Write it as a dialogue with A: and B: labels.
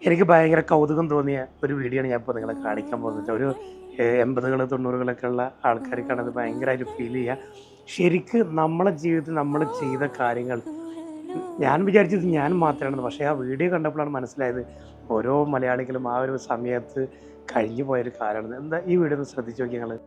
A: എനിക്ക് ഭയങ്കര കൗതുകം തോന്നിയ ഒരു വീഡിയോ ആണ് ഞാൻ ഇപ്പോൾ നിങ്ങളെ കാണിക്കാൻ പോകുന്നത്. ഒരു 80കൾ 90കളൊക്കെ ഉള്ള ആൾക്കാർക്കാണ് അത് ഭയങ്കരമായിട്ട് ഫീൽ ചെയ്യുക. ശരിക്ക് നമ്മളെ ജീവിതത്തിൽ നമ്മൾ ചെയ്ത കാര്യങ്ങൾ ഞാൻ വിചാരിച്ചത് ഞാൻ മാത്രമാണെന്ന്. പക്ഷേ ആ വീഡിയോ കണ്ടപ്പോഴാണ് മനസ്സിലായത് ഓരോ മലയാളികളും ആ ഒരു സമയത്ത് കഴിഞ്ഞു പോയൊരു കാലമാണ്. എന്താ ഈ വീഡിയോ ഒന്ന് ശ്രദ്ധിച്ച് നോക്കിയാൽ നിങ്ങൾ.